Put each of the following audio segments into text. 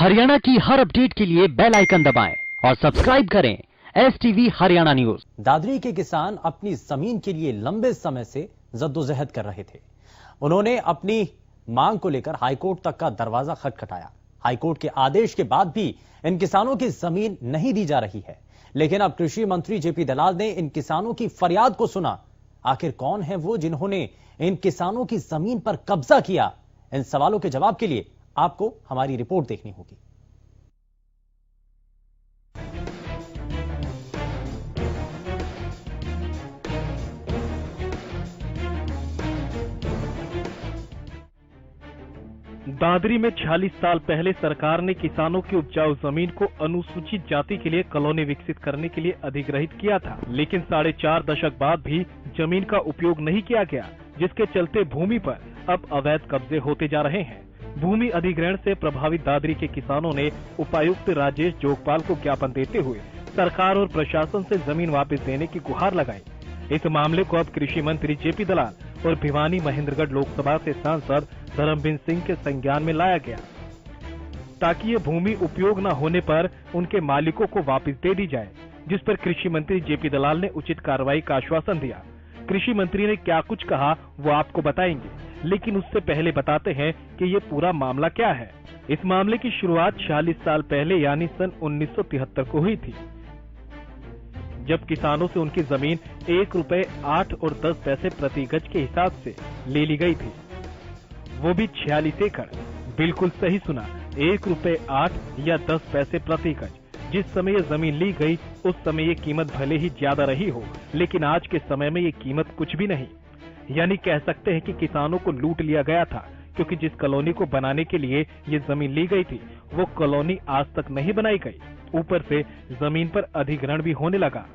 हरियाणा की हर अपडेट के लिए बेल आइकन दबाएं और सब्सक्राइब करें STV हरियाणा न्यूज। दादरी के किसान अपनी जमीन के लिए लंबे समय से जद्दोजहद कर रहे थे। उन्होंने अपनी मांग को लेकर हाईकोर्ट तक का दरवाजा खटखटाया। हाईकोर्ट के आदेश के बाद भी इन किसानों की जमीन नहीं दी जा रही है, लेकिन अब कृषि मंत्री JP दलाल ने इन किसानों की फरियाद को सुना। आखिर कौन है वो जिन्होंने इन किसानों की जमीन पर कब्जा किया? इन सवालों के जवाब के लिए आपको हमारी रिपोर्ट देखनी होगी। दादरी में 46 साल पहले सरकार ने किसानों की उपजाऊ जमीन को अनुसूचित जाति के लिए कॉलोनी विकसित करने के लिए अधिग्रहित किया था, लेकिन 4.5 दशक बाद भी जमीन का उपयोग नहीं किया गया, जिसके चलते भूमि पर अब अवैध कब्जे होते जा रहे हैं। भूमि अधिग्रहण से प्रभावित दादरी के किसानों ने उपायुक्त राजेश जोगपाल को ज्ञापन देते हुए सरकार और प्रशासन से जमीन वापस देने की गुहार लगाई। इस मामले को अब कृषि मंत्री JP दलाल और भिवानी महेंद्रगढ़ लोकसभा से सांसद धर्मवीर सिंह के संज्ञान में लाया गया, ताकि ये भूमि उपयोग न होने पर उनके मालिकों को वापस दे दी जाए, जिस पर कृषि मंत्री JP दलाल ने उचित कार्रवाई का आश्वासन दिया। कृषि मंत्री ने क्या कुछ कहा वो आपको बताएंगे, लेकिन उससे पहले बताते हैं कि ये पूरा मामला क्या है। इस मामले की शुरुआत 46 साल पहले यानी सन 1973 को हुई थी, जब किसानों से उनकी जमीन 1 रुपए 8 और 10 पैसे प्रति गज के हिसाब से ले ली गई थी, वो भी 46 एकड़। बिल्कुल सही सुना, 1 रुपए 8 या 10 पैसे प्रति गज। जिस समय ये जमीन ली गई उस समय ये कीमत भले ही ज्यादा रही हो, लेकिन आज के समय में ये कीमत कुछ भी नहीं। यानी कह सकते हैं कि किसानों को लूट लिया गया था, क्योंकि जिस कॉलोनी को बनाने के लिए ये जमीन ली गई थी वो कॉलोनी आज तक नहीं बनाई गई। ऊपर से जमीन पर अधिग्रहण भी होने लगा।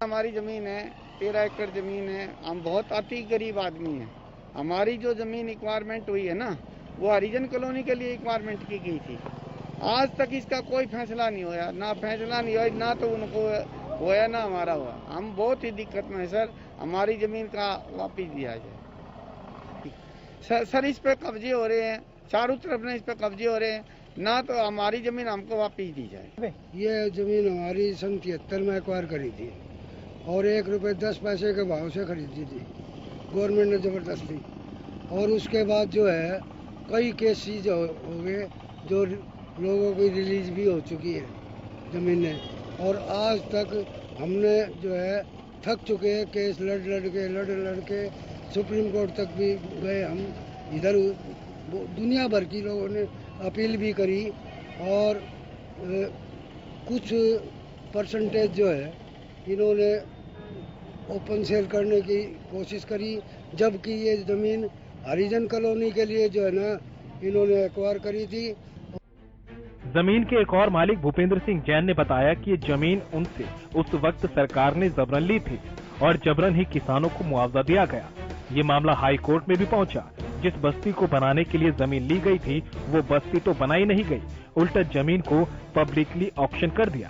हमारी जमीन है, 13 एकड़ जमीन है। हम बहुत अति गरीब आदमी हैं। हमारी जो जमीन रिक्वायरमेंट हुई है ना, वो हरिजन कॉलोनी के लिए रिक्वायरमेंट की गई थी। आज तक इसका कोई फैसला नहीं होया, ना फैसला नहीं हुआ, ना तो उनको होया ना हमारा हुआ। हम बहुत ही दिक्कत में है सर। हमारी जमीन का वापिस दिया जाए। सर इस पे कब्जे हो रहे हैं, चारों तरफ में इस पे कब्जे हो रहे हैं, ना तो हमारी जमीन हमको वापिस दी जाए। ये जमीन हमारी सन 73 में एक्वायर करी थी और 1 रुपए 10 पैसे के भाव से खरीदी थी गवर्नमेंट ने जबरदस्ती। और उसके बाद जो है कई केसेस हो गए, जो लोगों की रिलीज भी हो चुकी है जमीनें, और आज तक हमने जो है थक चुके हैं। केस लड़ के सुप्रीम कोर्ट तक भी गए हम। इधर दुनिया भर की लोगों ने अपील भी करी और कुछ परसेंटेज जो है इन्होंने ओपन सेल करने की कोशिश करी, जबकि ये जमीन हरिजन कॉलोनी के लिए जो है ना इन्होंने एक्वायर करी थी। जमीन के एक और मालिक भूपेंद्र सिंह जैन ने बताया कि ये जमीन उनसे उस वक्त सरकार ने जबरन ली थी और जबरन ही किसानों को मुआवजा दिया गया। ये मामला हाई कोर्ट में भी पहुंचा। जिस बस्ती को बनाने के लिए जमीन ली गई थी वो बस्ती तो बनाई नहीं गई, उल्टा जमीन को पब्लिकली ऑक्शन कर दिया।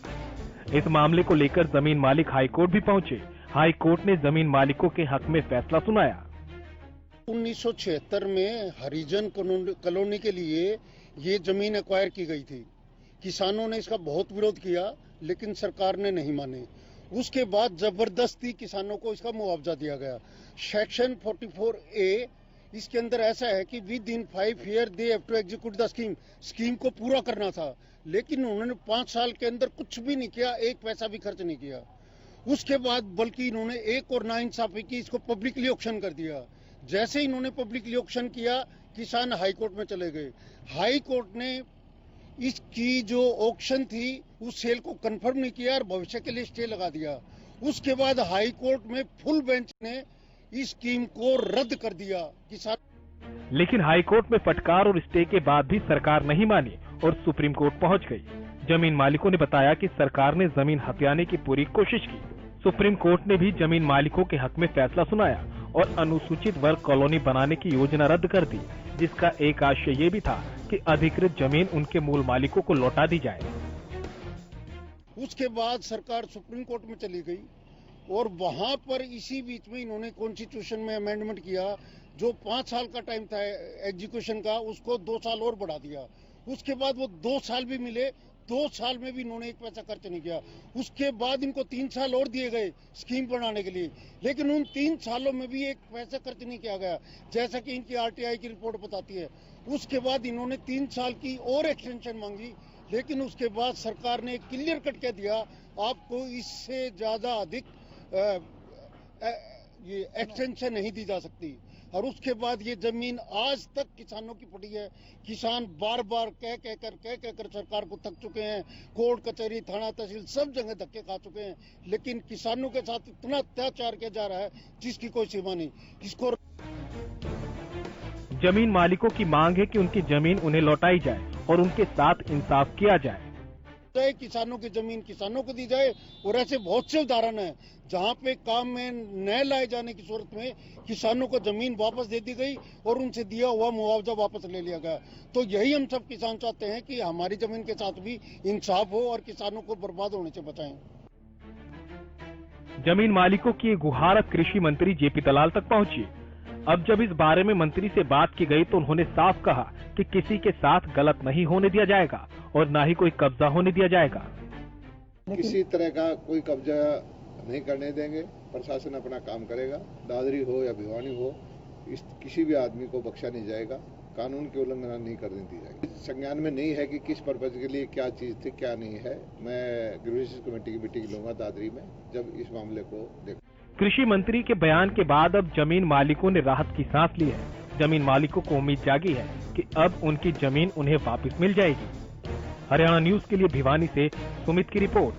इस मामले को लेकर जमीन मालिक हाई कोर्ट भी पहुंचे। हाई कोर्ट ने जमीन मालिकों के हक में फैसला सुनाया। 1976 में हरिजन कॉलोनी के लिए ये जमीन एक्वायर की गई थी। किसानों ने इसका बहुत विरोध किया, लेकिन सरकार ने नहीं माने। उसके बाद जबरदस्ती किसानों को इसका मुआवजा दिया गया। सेक्शन 44A इसके अंदर ऐसा है कि within 5 year they have to execute the scheme को पूरा करना था, लेकिन उन्होंने 5 साल के अंदर कुछ भी नहीं किया, 1 पैसा भी खर्च नहीं किया। उसके बाद बल्कि इन्होंने एक और नाइंसाफी की, इसको पब्लिकली ऑक्शन कर दिया। जैसे इन्होंने पब्लिकली ऑक्शन किया, किसान हाई कोर्ट में चले गए। हाई कोर्ट ने इसकी जो ऑक्शन थी उस सेल को कंफर्म नहीं किया और भविष्य के लिए स्टे लगा दिया। उसके बाद हाई कोर्ट में फुल बेंच ने इस स्कीम को रद्द कर दिया। किसान लेकिन हाई कोर्ट में फटकार और स्टे के बाद भी सरकार नहीं मानी और सुप्रीम कोर्ट पहुंच गई। जमीन मालिकों ने बताया कि सरकार ने जमीन हथियाने की पूरी कोशिश की। सुप्रीम कोर्ट ने भी जमीन मालिकों के हक में फैसला सुनाया और अनुसूचित वर्ग कॉलोनी बनाने की योजना रद्द कर दी, जिसका एक आशय ये भी था कि अधिकृत जमीन उनके मूल मालिकों को लौटा दी जाए। उसके बाद सरकार सुप्रीम कोर्ट में चली गई और वहां पर इसी बीच में इन्होंने कॉन्स्टिट्यूशन में अमेंडमेंट किया जो 5 साल का टाइम था एग्जीक्यूशन का, उसको 2 साल और बढ़ा दिया। उसके बाद वो 2 साल भी मिले, 2 साल में भी इन्होंने एक पैसा खर्च नहीं किया। उसके बाद इनको 3 साल और दिए गए स्कीम बनाने के लिए, लेकिन उन 3 सालों में भी एक पैसा खर्च नहीं किया गया, जैसा कि इनकी आरटीआई की रिपोर्ट बताती है। उसके बाद इन्होंने 3 साल की और एक्सटेंशन मांगी, लेकिन उसके बाद सरकार ने क्लियर कट कह दिया आपको इससे ज्यादा अधिक ये एक्सटेंशन नहीं दी जा सकती। और उसके बाद ये जमीन आज तक किसानों की पड़ी है। किसान बार बार कह कर सरकार को थक चुके हैं। कोर्ट कचहरी थाना तहसील सब जगह धक्के खा चुके हैं, लेकिन किसानों के साथ इतना अत्याचार किया जा रहा है जिसकी कोई सीमा नहीं। इसको जमीन मालिकों की मांग है कि उनकी जमीन उन्हें लौटाई जाए और उनके साथ इंसाफ किया जाए। किसानों की जमीन किसानों को दी जाए, और ऐसे बहुत से उदाहरण हैं जहां पे काम में न लाए जाने की सूरत में किसानों को जमीन वापस दे दी गई और उनसे दिया हुआ मुआवजा वापस ले लिया गया। तो यही हम सब किसान चाहते हैं कि हमारी जमीन के साथ भी इंसाफ हो और किसानों को बर्बाद होने से बचाएं। जमीन मालिकों की गुहार कृषि मंत्री जेपी दलाल तक पहुंची। अब जब इस बारे में मंत्री से बात की गई तो उन्होंने साफ कहा कि किसी के साथ गलत नहीं होने दिया जाएगा और न ही कोई कब्जा होने दिया जाएगा। किसी तरह का कोई कब्जा नहीं करने देंगे। प्रशासन अपना काम करेगा। दादरी हो या भिवानी हो, किसी भी आदमी को बख्शा नहीं जाएगा। कानून की उल्लंघना नहीं करने दी जाएगी। संज्ञान में नहीं है कि किस पर्पज के लिए क्या चीज थी क्या नहीं है। मैं ग्रीवेंस कमेटी की मीटिंग लूंगा दादरी में जब इस मामले को देखूंगा। कृषि मंत्री के बयान के बाद अब जमीन मालिकों ने राहत की सांस ली है। जमीन मालिकों को उम्मीद जागी है कि अब उनकी जमीन उन्हें वापस मिल जाएगी। हरियाणा न्यूज के लिए भिवानी से सुमित की रिपोर्ट।